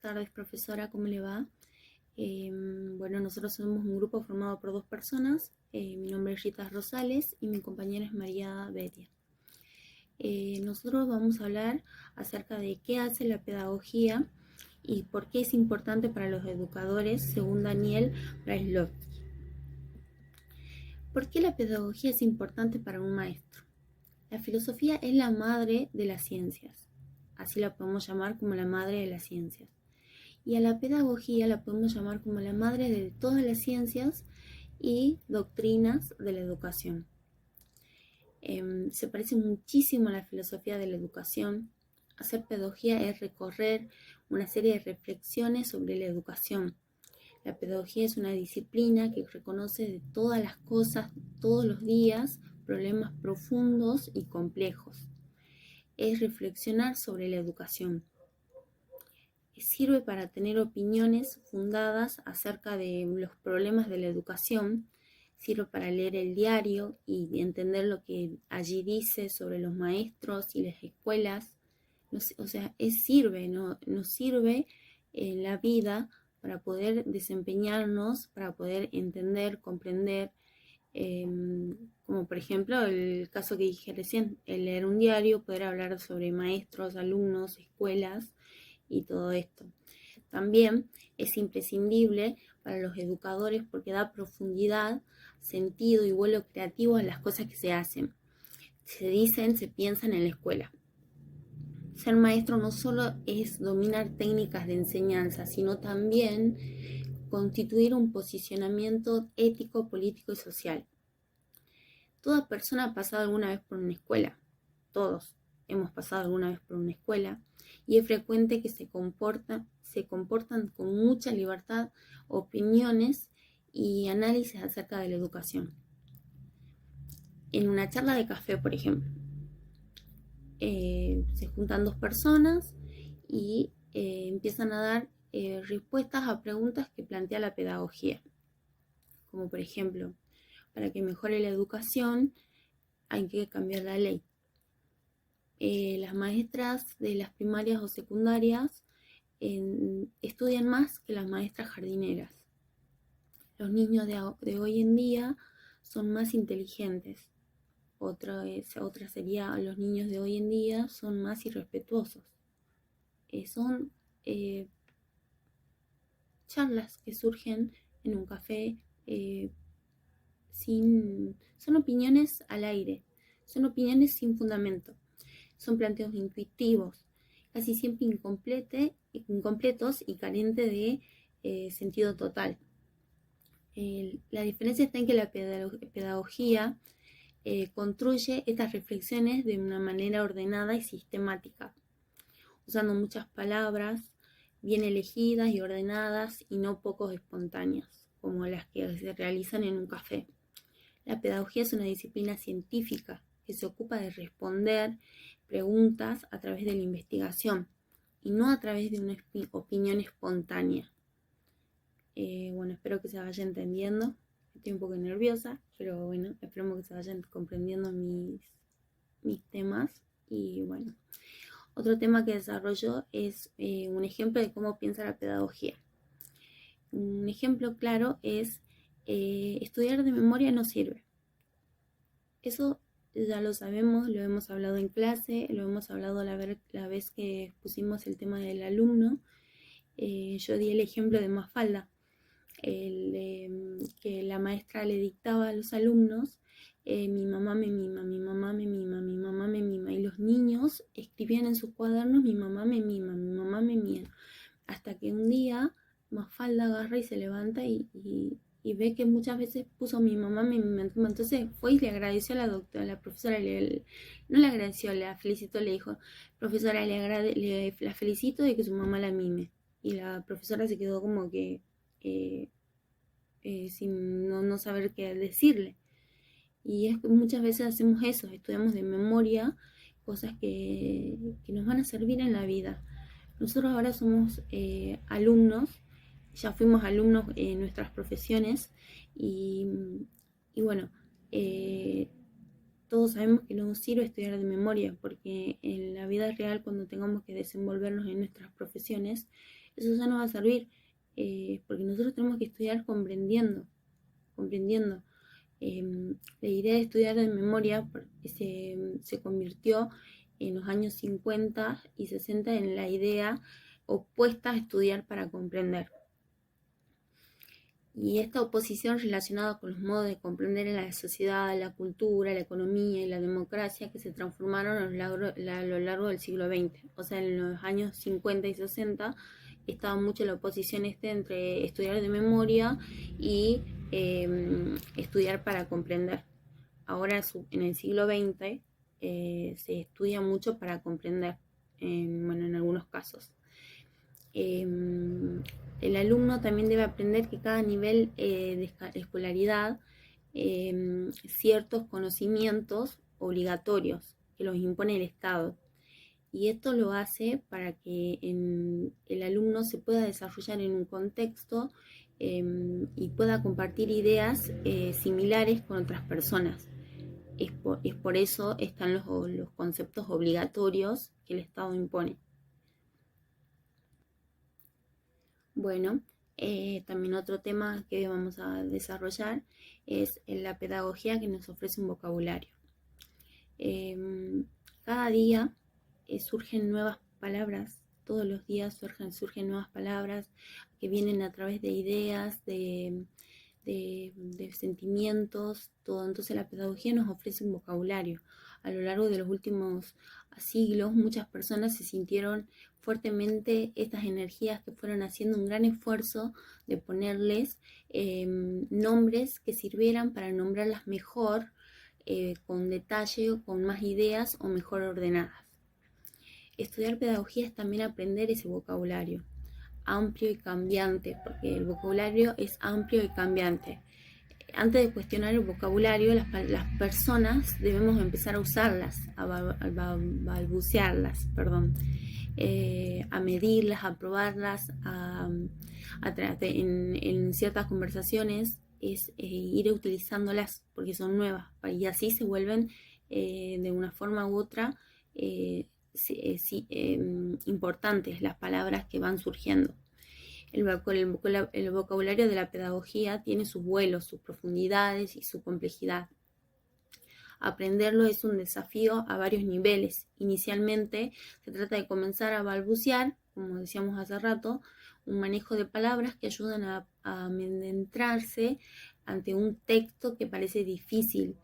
tardes, profesora, ¿cómo le va? Bueno, nosotros somos un grupo formado por dos personas. Mi nombre es Rita Rosales y mi compañera es María Betia. Nosotros vamos a hablar acerca de qué hace la pedagogía y por qué es importante para los educadores, según Daniel Brailovsky. ¿Por qué la pedagogía es importante para un maestro? La filosofía es la madre de las ciencias, así la podemos llamar como la madre de las ciencias. Y a la pedagogía la podemos llamar como la madre de todas las ciencias y doctrinas de la educación. Se parece muchísimo a la filosofía de la educación. Hacer pedagogía es recorrer una serie de reflexiones sobre la educación. La pedagogía es una disciplina que reconoce de todas las cosas, todos los días, problemas profundos y complejos. Es reflexionar sobre la educación. Sirve para tener opiniones fundadas acerca de los problemas de la educación, sirve para leer el diario y entender lo que allí dice sobre los maestros y las escuelas. O sea, nos sirve en la vida para poder desempeñarnos, para poder entender, comprender, como por ejemplo el caso que dije recién, el leer un diario, poder hablar sobre maestros, alumnos, escuelas y todo esto. También es imprescindible para los educadores porque da profundidad, sentido y vuelo creativo a las cosas que se hacen. Se dicen, se piensan en la escuela. Ser maestro no solo es dominar técnicas de enseñanza, sino también constituir un posicionamiento ético, político y social. Toda persona ha pasado alguna vez por una escuela. Todos hemos pasado alguna vez por una escuela y es frecuente que se comportan con mucha libertad, opiniones y análisis acerca de la educación. En una charla de café, por ejemplo, se juntan dos personas y empiezan a dar respuestas a preguntas que plantea la pedagogía. Como por ejemplo, para que mejore la educación hay que cambiar la ley. Las maestras de las primarias o secundarias estudian más que las maestras jardineras. Los niños de hoy en día son más inteligentes. Otra sería, los niños de hoy en día son más irrespetuosos. Son charlas que surgen en un café son opiniones al aire, son opiniones sin fundamento, son planteos intuitivos, casi siempre incompletos y carentes de sentido total. La diferencia está en que la pedagogía construye estas reflexiones de una manera ordenada y sistemática, usando muchas palabras bien elegidas y ordenadas y no poco espontáneas, como las que se realizan en un café. La pedagogía es una disciplina científica que se ocupa de responder preguntas a través de la investigación y no a través de una opinión espontánea. Bueno, espero que se vaya entendiendo. Estoy un poco nerviosa, pero bueno, esperemos que se vayan comprendiendo mis temas. Y bueno, otro tema que desarrollo es un ejemplo de cómo piensa la pedagogía. Un ejemplo claro es estudiar de memoria no sirve. Eso ya lo sabemos, lo hemos hablado en clase, lo hemos hablado la vez que pusimos el tema del alumno. Yo di el ejemplo de Mafalda, que la maestra le dictaba a los alumnos, mi mamá me mima, mi mamá me mima, mi mamá me mima, y los niños escribían en sus cuadernos, mi mamá me mima, mi mamá me mima, hasta que un día Mafalda agarra y se levanta y ve que muchas veces puso mi mamá me mima. Entonces fue y le agradeció a la doctora, a la profesora, no le agradeció, la felicitó, le dijo, profesora, la felicito de que su mamá la mime. Y la profesora se quedó como que sin no saber qué decirle. Y es que muchas veces hacemos eso, estudiamos de memoria cosas que nos van a servir en la vida. Nosotros ahora somos alumnos, ya fuimos alumnos en nuestras profesiones y bueno, todos sabemos que no nos sirve estudiar de memoria porque en la vida real, cuando tengamos que desenvolvernos en nuestras profesiones, eso ya no va a servir, porque nosotros tenemos que estudiar comprendiendo. La idea de estudiar de memoria se convirtió en los años 50 y 60 en la idea opuesta a estudiar para comprender. Y esta oposición relacionada con los modos de comprender en la sociedad, la cultura, la economía y la democracia que se transformaron a lo largo del siglo XX. O sea, en los años 50 y 60 estaba mucho la oposición entre estudiar de memoria y estudiar para comprender. Ahora en el siglo XX se estudia mucho para comprender, en algunos casos. El alumno también debe aprender que cada nivel de escolaridad ciertos conocimientos obligatorios que los impone el Estado. Y esto lo hace para que el alumno se pueda desarrollar en un contexto y pueda compartir ideas similares con otras personas. Es por eso están los conceptos obligatorios que el Estado impone. Bueno, también otro tema que vamos a desarrollar es la pedagogía que nos ofrece un vocabulario. Cada día surgen nuevas palabras, todos los días surgen nuevas palabras que vienen a través de ideas, de sentimientos, todo. Entonces la pedagogía nos ofrece un vocabulario. A lo largo de los últimos siglos, muchas personas se sintieron fuertemente estas energías que fueron haciendo un gran esfuerzo de ponerles nombres que sirvieran para nombrarlas mejor, con detalle, con más ideas o mejor ordenadas. Estudiar pedagogía es también aprender ese vocabulario amplio y cambiante, porque el vocabulario es amplio y cambiante. Antes de cuestionar el vocabulario, las personas debemos empezar a usarlas, a balbucearlas, a medirlas, a probarlas, en ciertas conversaciones es ir utilizándolas porque son nuevas y así se vuelven de una forma u otra importantes las palabras que van surgiendo. El vocabulario de la pedagogía tiene sus vuelos, sus profundidades y su complejidad. Aprenderlo es un desafío a varios niveles. Inicialmente se trata de comenzar a balbucear, como decíamos hace rato, un manejo de palabras que ayudan a adentrarse ante un texto que parece difícil,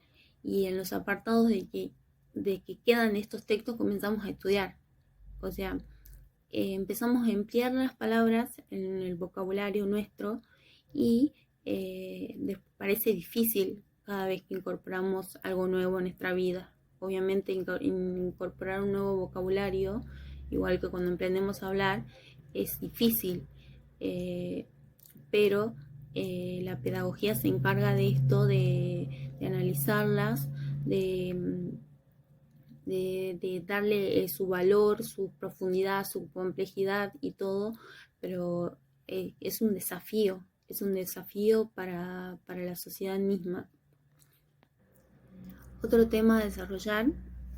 y en los apartados de que quedan estos textos comenzamos a estudiar. O sea, empezamos a emplear las palabras en el vocabulario nuestro y parece difícil cada vez que incorporamos algo nuevo en nuestra vida. Obviamente incorporar un nuevo vocabulario, igual que cuando emprendemos a hablar, es difícil, pero la pedagogía se encarga de esto, de analizarlas, de darle su valor, su profundidad, su complejidad y todo, pero es un desafío para la sociedad misma. Otro tema a desarrollar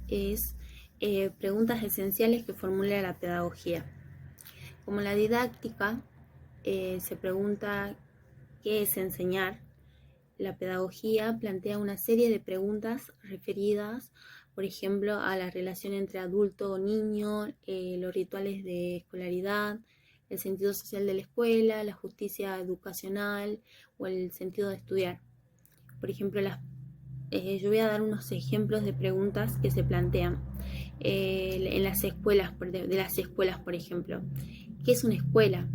es preguntas esenciales que formula la pedagogía. Como la didáctica se pregunta qué es enseñar, la pedagogía plantea una serie de preguntas referidas, por ejemplo, a la relación entre adulto o niño, los rituales de escolaridad, el sentido social de la escuela, la justicia educacional o el sentido de estudiar. Por ejemplo, yo voy a dar unos ejemplos de preguntas que se plantean en las escuelas, de las escuelas, por ejemplo. ¿Qué es una escuela?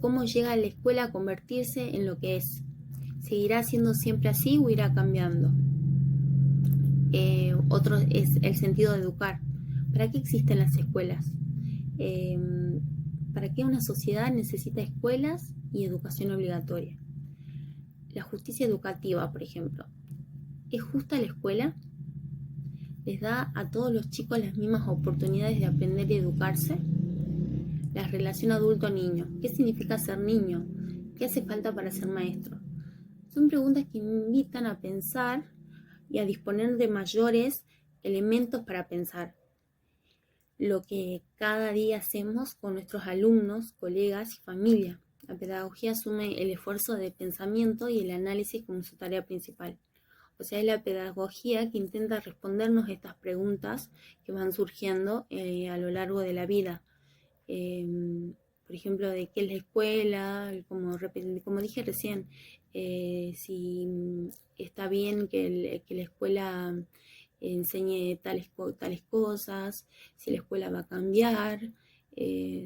¿Cómo llega la escuela a convertirse en lo que es? ¿Seguirá siendo siempre así o irá cambiando? Otro es el sentido de educar. ¿Para qué existen las escuelas? ¿Para qué una sociedad necesita escuelas y educación obligatoria? La justicia educativa, por ejemplo. ¿Es justa la escuela? ¿Les da a todos los chicos las mismas oportunidades de aprender y educarse? La relación adulto-niño. ¿Qué significa ser niño? ¿Qué hace falta para ser maestro? Son preguntas que invitan a pensar y a disponer de mayores elementos para pensar. lo que cada día hacemos con nuestros alumnos, colegas y familia. La pedagogía asume el esfuerzo de pensamiento y el análisis como su tarea principal. O sea, es la pedagogía que intenta respondernos estas preguntas que van surgiendo a lo largo de la vida. Por ejemplo, de qué es la escuela, como dije recién, si está bien que la escuela enseñe tales cosas, si la escuela va a cambiar.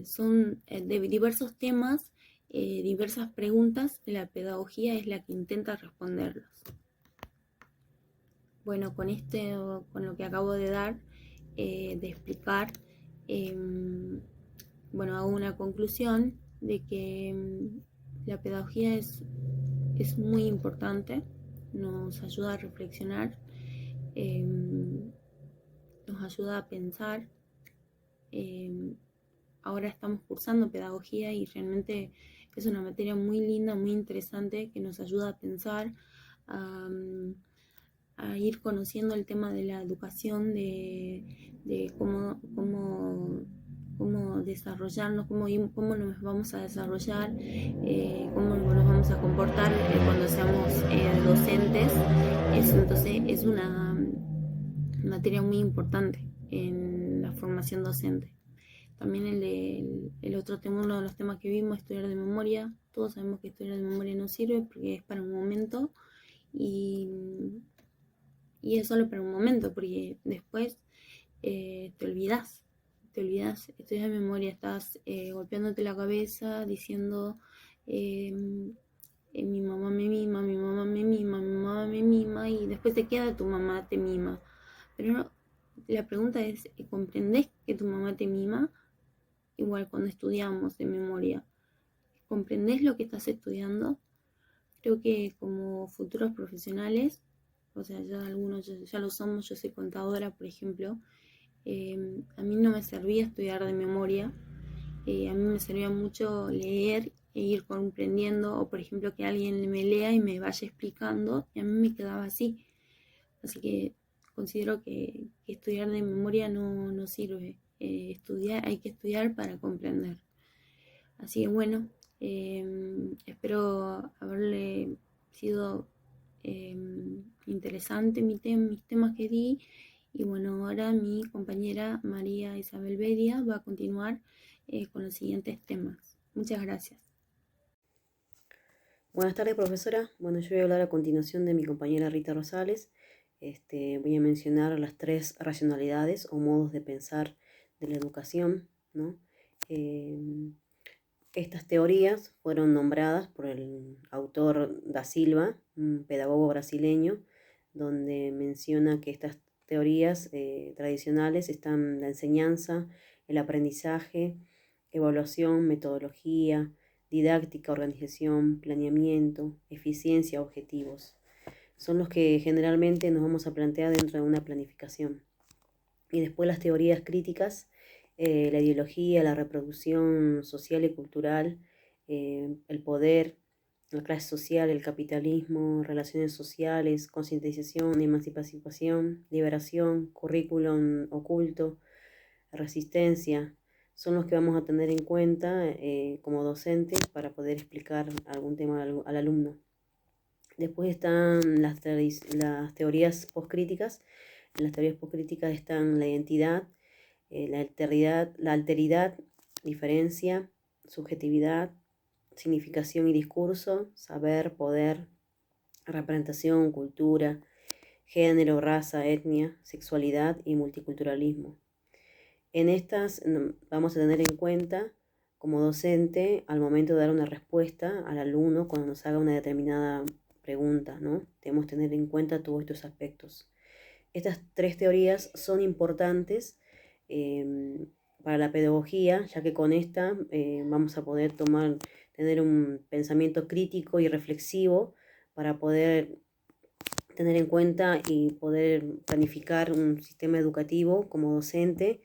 Son de diversos temas, diversas preguntas que la pedagogía es la que intenta responderlos. Bueno, con lo que acabo de dar, de explicar, bueno, hago una conclusión de que la pedagogía es muy importante, nos ayuda a reflexionar, nos ayuda a pensar. Ahora estamos cursando pedagogía y realmente es una materia muy linda, muy interesante, que nos ayuda a pensar, a ir conociendo el tema de la educación, de cómo desarrollarnos, cómo nos vamos a desarrollar, cómo nos vamos a comportar cuando seamos docentes. Entonces es una materia muy importante en la formación docente. También el otro tema, uno de los temas que vimos, estudiar de memoria. Todos sabemos que estudiar de memoria no sirve porque es para un momento y es solo para un momento, porque después te olvidas, estudias de memoria, estás golpeándote la cabeza diciendo mi mamá me mima, mi mamá me mima, mi mamá me mima, y después te queda tu mamá te mima. Pero no, la pregunta es, ¿comprendés que tu mamá te mima? Igual cuando estudiamos de memoria, ¿comprendés lo que estás estudiando? Creo que como futuros profesionales, o sea, ya algunos ya lo somos, yo soy contadora, por ejemplo, a mí no me servía estudiar de memoria, a mí me servía mucho leer e ir comprendiendo, o por ejemplo que alguien me lea y me vaya explicando, y a mí me quedaba así. Así que considero que estudiar de memoria no sirve. Hay que estudiar para comprender. Así que bueno, espero haberle sido interesante mis temas que di. Y bueno, ahora mi compañera María Isabel Bedia va a continuar con los siguientes temas. Muchas gracias. Buenas tardes, profesora. Bueno, yo voy a hablar a continuación de mi compañera Rita Rosales. Voy a mencionar las 3 racionalidades o modos de pensar de la educación, ¿no? Estas teorías fueron nombradas por el autor Da Silva, un pedagogo brasileño, donde menciona que estas teorías tradicionales están la enseñanza, el aprendizaje, evaluación, metodología, didáctica, organización, planeamiento, eficiencia, objetivos. Son los que generalmente nos vamos a plantear dentro de una planificación. Y después las teorías críticas, la ideología, la reproducción social y cultural, el poder, la clase social, el capitalismo, relaciones sociales, concientización, emancipación, liberación, currículum oculto, resistencia, son los que vamos a tener en cuenta como docentes para poder explicar algún tema al alumno. Después están las teorías poscríticas. En las teorías poscríticas están la identidad, la alteridad, diferencia, subjetividad, significación y discurso, saber, poder, representación, cultura, género, raza, etnia, sexualidad y multiculturalismo. En estas vamos a tener en cuenta como docente al momento de dar una respuesta al alumno cuando nos haga una determinada pregunta, ¿no? Debemos tener en cuenta todos estos aspectos. Estas 3 teorías son importantes para la pedagogía, ya que con esta vamos a poder tener un pensamiento crítico y reflexivo para poder tener en cuenta y poder planificar un sistema educativo como docente.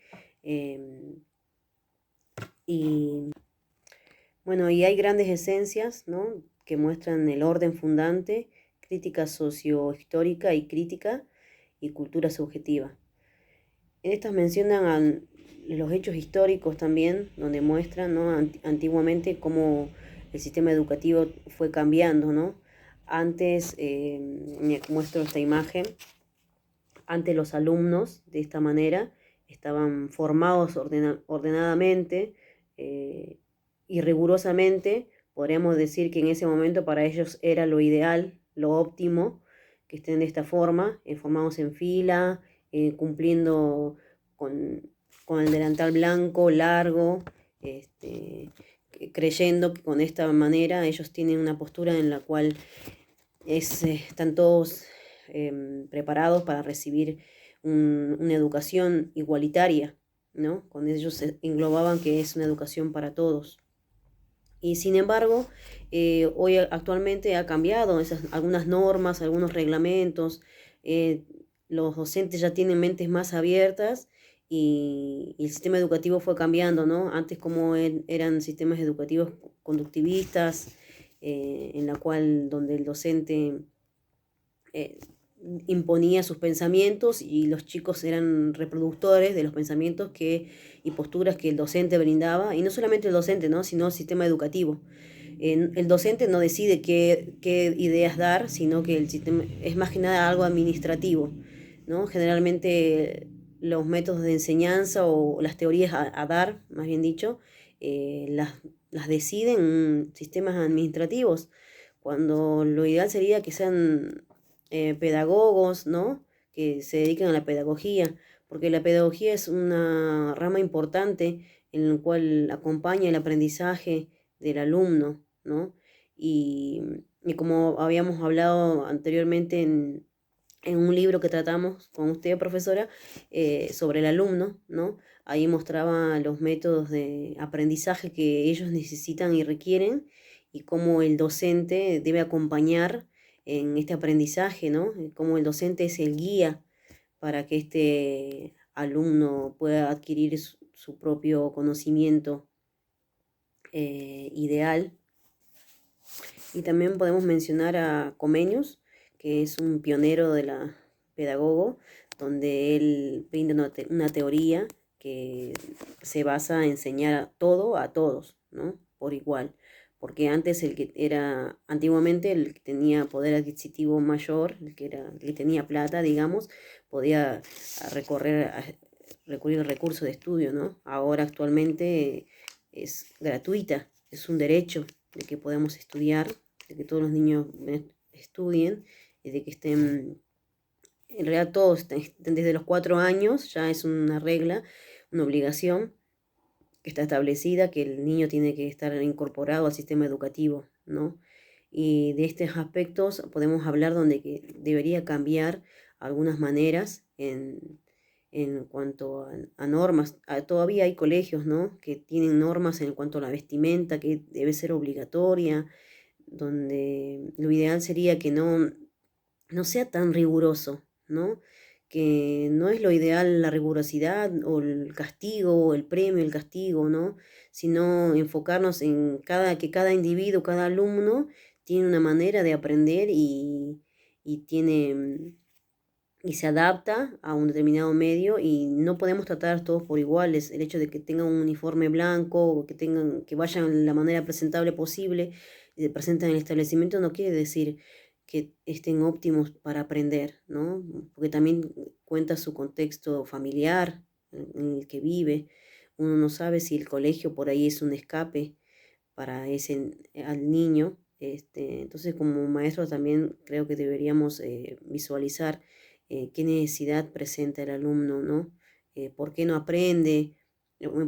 Y bueno, y hay grandes esencias, ¿no?, que muestran el orden fundante, crítica sociohistórica y crítica y cultura subjetiva. En estas mencionan los hechos históricos también, donde muestran, ¿no? Antiguamente cómo el sistema educativo fue cambiando, ¿no? Antes, muestro esta imagen, antes los alumnos de esta manera estaban formados ordenadamente y rigurosamente. Podríamos decir que en ese momento para ellos era lo ideal, lo óptimo, que estén de esta forma, formados en fila, cumpliendo con, con el delantal blanco, largo, creyendo que con esta manera ellos tienen una postura en la cual están todos preparados para recibir una educación igualitaria, ¿no? Con ellos englobaban que es una educación para todos. Y sin embargo, hoy actualmente ha cambiado algunas normas, algunos reglamentos. Los docentes ya tienen mentes más abiertas y el sistema educativo fue cambiando, ¿no? Antes como eran sistemas educativos conductivistas, en la cual donde el docente imponía sus pensamientos y los chicos eran reproductores de los pensamientos y posturas que el docente brindaba, y no solamente el docente, ¿no? Sino el sistema educativo. El docente no decide qué ideas dar, sino que el sistema es más que nada algo administrativo, ¿no? Generalmente los métodos de enseñanza o las teorías a dar, más bien dicho, las deciden sistemas administrativos, cuando lo ideal sería que sean pedagogos, ¿no? Que se dedican a la pedagogía, porque la pedagogía es una rama importante en la cual acompaña el aprendizaje del alumno, ¿no? Y como habíamos hablado anteriormente en un libro que tratamos con usted, profesora, sobre el alumno, ¿no? Ahí mostraba los métodos de aprendizaje que ellos necesitan y requieren y cómo el docente debe acompañar en este aprendizaje, ¿no? Cómo el docente es el guía para que este alumno pueda adquirir su propio conocimiento ideal. Y también podemos mencionar a Comenius, que es un pionero de la pedagogo, donde él brinda una teoría que se basa en enseñar todo a todos, ¿no? Por igual. Porque antes antiguamente el que tenía poder adquisitivo mayor, el que tenía plata, digamos, podía recurrir al recurso de estudio, ¿no? Ahora actualmente es gratuita, es un derecho de que podamos estudiar, de que todos los niños estudien y de que estén, en realidad todos estén desde los 4 años, ya es una regla, una obligación que está establecida, que el niño tiene que estar incorporado al sistema educativo, ¿no? Y de estos aspectos podemos hablar donde que debería cambiar algunas maneras en cuanto a normas. Todavía hay colegios, ¿no? Que tienen normas en cuanto a la vestimenta, que debe ser obligatoria, donde lo ideal sería que no sea tan riguroso, ¿no? Que no es lo ideal la rigurosidad o el castigo o el premio, el castigo, ¿no? Sino enfocarnos en que cada individuo, cada alumno tiene una manera de aprender y tiene y se adapta a un determinado medio y no podemos tratar a todos por iguales. El hecho de que tengan un uniforme blanco o que vayan de la manera presentable posible y se presenten en el establecimiento no quiere decir que estén óptimos para aprender, ¿no? Porque también cuenta su contexto familiar en el que vive. Uno no sabe si el colegio por ahí es un escape para al niño. Entonces, como maestros también creo que deberíamos visualizar qué necesidad presenta el alumno, ¿no? ¿Por qué no aprende?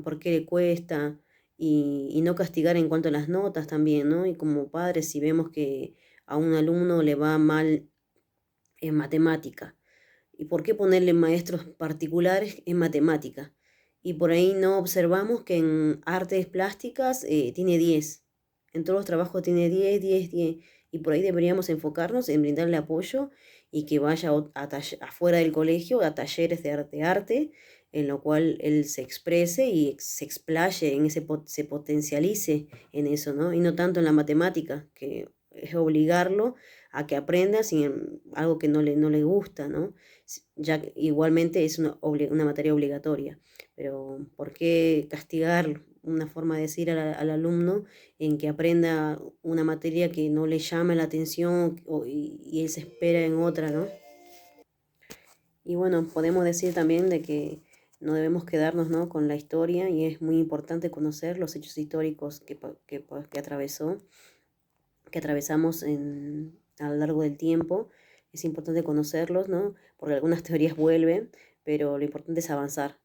¿Por qué le cuesta? Y no castigar en cuanto a las notas también, ¿no? Y como padres, si vemos que a un alumno le va mal en matemática, ¿y por qué ponerle maestros particulares en matemática? Y por ahí no observamos que en artes plásticas tiene 10. En todos los trabajos tiene 10, 10, 10. Y por ahí deberíamos enfocarnos en brindarle apoyo y que vaya afuera del colegio a talleres de arte, en lo cual él se exprese y se explaye, se potencialice en eso, ¿no? Y no tanto en la matemática, que es obligarlo a que aprenda sin algo que no le gusta, ¿no? Ya igualmente es una materia obligatoria. pero ¿por qué castigar, una forma de decir al alumno, en que aprenda una materia que no le llama la atención y él se espera en otra, ¿no? Y bueno, podemos decir también de que no debemos quedarnos, ¿no?, con la historia, y es muy importante conocer los hechos históricos que atravesamos a lo largo del tiempo. Es importante conocerlos, ¿no?, porque algunas teorías vuelven, pero lo importante es avanzar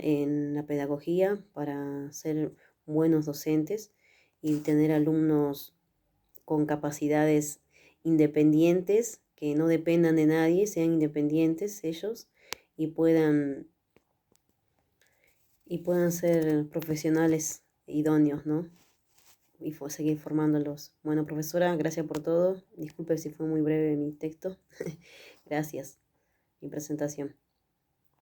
en la pedagogía para ser buenos docentes y tener alumnos con capacidades independientes, que no dependan de nadie, sean independientes ellos y puedan ser profesionales idóneos, ¿no? Y seguir formándolos. Bueno, profesora, gracias por todo. Disculpe si fue muy breve mi texto. Gracias. Mi presentación.